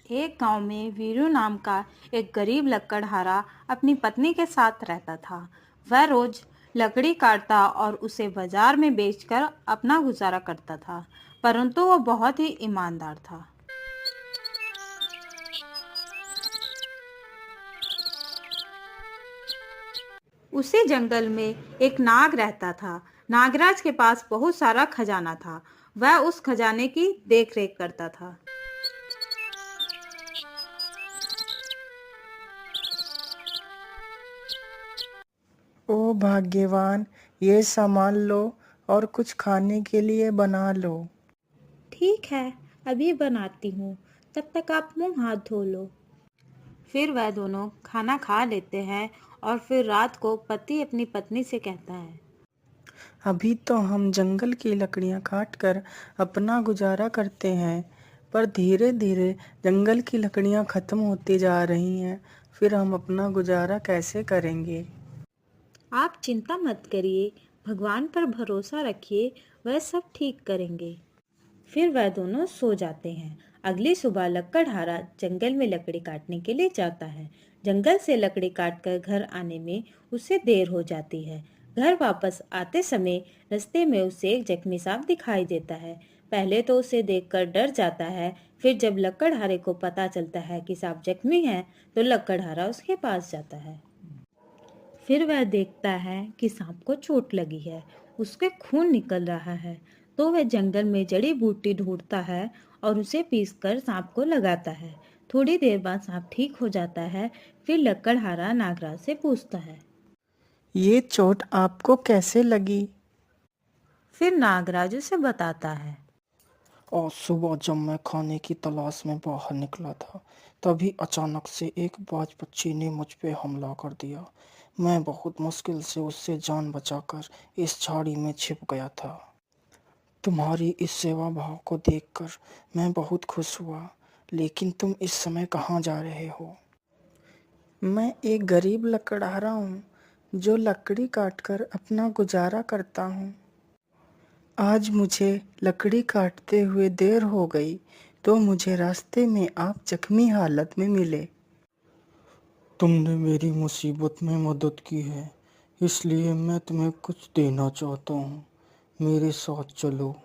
एक गांव में वीरू नाम का एक गरीब लकड़हारा अपनी पत्नी के साथ रहता था। वह रोज लकड़ी काटता और उसे बाजार में बेचकर अपना गुजारा करता था, परंतु वह बहुत ही ईमानदार था। उसी जंगल में एक नाग रहता था। नागराज के पास बहुत सारा खजाना था। वह उस खजाने की देखरेख करता था। ओ भाग्यवान, ये सामान लो और कुछ खाने के लिए बना लो। ठीक है, अभी बनाती हूँ। तब तक आप मुंह हाथ धो लो। फिर वह दोनों खाना खा लेते हैं और फिर रात को पति अपनी पत्नी से कहता है। अभी तो हम जंगल की लकड़ियां काट कर अपना गुजारा करते हैं, पर धीरे धीरे जंगल की लकड़ियां खत्म होती जा रही हैं। फिर हम अपना गुजारा कैसे करेंगे? आप चिंता मत करिए, भगवान पर भरोसा रखिए, वह सब ठीक करेंगे। फिर वह दोनों सो जाते हैं। अगली सुबह लकड़हारा जंगल में लकड़ी काटने के लिए जाता है। जंगल से लकड़ी काटकर घर आने में उसे देर हो जाती है। घर वापस आते समय रास्ते में उसे एक जख्मी सांप दिखाई देता है। पहले तो उसे देखकर डर जाता है। फिर जब लकड़हारे को पता चलता है कि सांप जख्मी है, तो लकड़हारा उसके पास जाता है। फिर वह देखता है कि सांप को चोट लगी है, उसके खून निकल रहा है। तो वह जंगल में जड़ी बूटी ढूंढता है और उसे पीसकर सांप को लगाता है। थोड़ी देर बाद सांप ठीक हो जाता है। फिर लकड़हारा नागराज से पूछता है। ये चोट आपको कैसे लगी? फिर नागराज उसे बताता है। और सुबह जब मैं खाने की तलाश में बाहर निकला था, तभी अचानक से एक बाज पक्षी ने मुझ पे हमला कर दिया। मैं बहुत मुश्किल से उससे जान बचाकर इस झाड़ी में छिप गया था। तुम्हारी इस सेवा भाव को देखकर मैं बहुत खुश हुआ, लेकिन तुम इस समय कहाँ जा रहे हो? मैं एक गरीब लकड़हारा हूँ, जो लकड़ी काटकर अपना गुजारा करता हूँ। आज मुझे लकड़ी काटते हुए देर हो गई, तो मुझे रास्ते में आप जख्मी हालत में मिले। तुमने मेरी मुसीबत में मदद की है, इसलिए मैं तुम्हें कुछ देना चाहता हूँ। मेरे साथ चलो।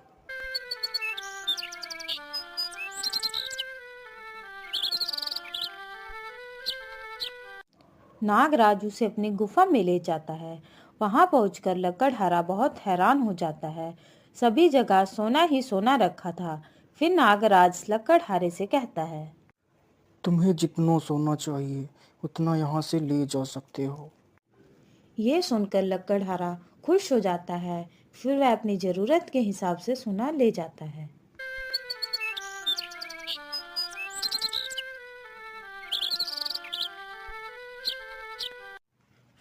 नागराज उसे अपनी गुफा में ले जाता है। वहां पहुंचकर लकड़हारा बहुत हैरान हो जाता है। सभी जगह सोना ही सोना रखा था। फिर नागराज लकड़हारे से कहता है। तुम्हें जितना सोना चाहिए उतना यहाँ से ले जा सकते हो। ये सुनकर लकड़हारा खुश हो जाता है। फिर वह अपनी जरूरत के हिसाब से सोना ले जाता है।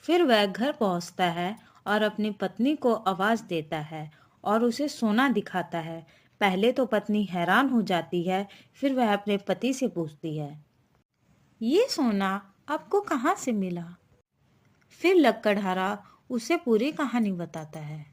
फिर वह घर पहुंचता है और अपनी पत्नी को आवाज देता है और उसे सोना दिखाता है। पहले तो पत्नी हैरान हो जाती है। फिर वह अपने पति से पूछती है, ये सोना आपको कहाँ से मिला? फिर लकड़हारा उसे पूरी कहानी बताता है।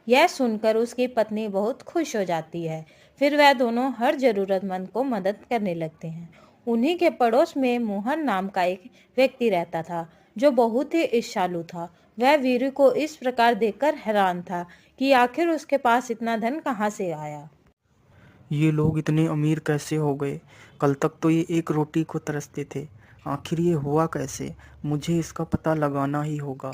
यह सुनकर उसकी पत्नी बहुत खुश हो जाती है। फिर वह दोनों हर जरूरतमंद को मदद करने लगते हैं। उन्हीं के पड़ोस में मोहन नाम का एक व्यक्ति रहता था, जो बहुत ही ईर्ष्यालु था। वह वीरू को इस प्रकार देखकर हैरान था कि आखिर उसके पास इतना धन कहाँ से आया। ये लोग इतने अमीर कैसे हो गए? कल तक तो ये एक रोटी को तरसते थे। आखिर ये हुआ कैसे? मुझे इसका पता लगाना ही होगा।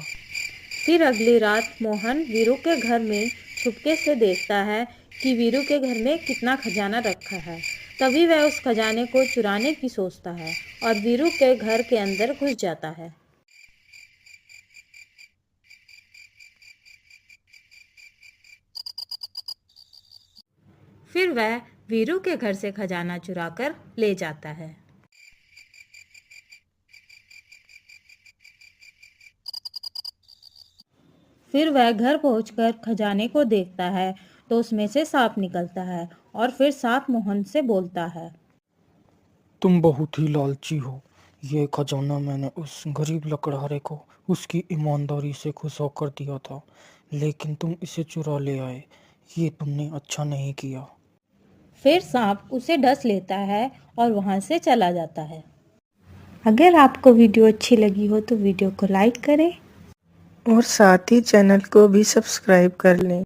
फिर अगली रात मोहन वीरू के घर में छुपके से देखता है कि वीरू के घर में कितना खजाना रखा है। तभी वह उस खजाने को चुराने की सोचता है और वीरू के घर के अंदर घुस जाता है। फिर वह वीरू के घर से खजाना चुराकर ले जाता है। फिर वह घर पहुंचकर खजाने को देखता है, तो उसमें से सांप निकलता है और फिर सांप मोहन से बोलता है। तुम बहुत ही लालची हो। ये खजाना मैंने उस गरीब लकड़हारे को उसकी ईमानदारी से खुश होकर दिया था, लेकिन तुम इसे चुरा ले आए। ये तुमने अच्छा नहीं किया। फिर सांप उसे डस लेता है और वहाँ से चला जाता है। अगर आपको वीडियो अच्छी लगी हो तो वीडियो को लाइक करें और साथ ही चैनल को भी सब्सक्राइब कर लें।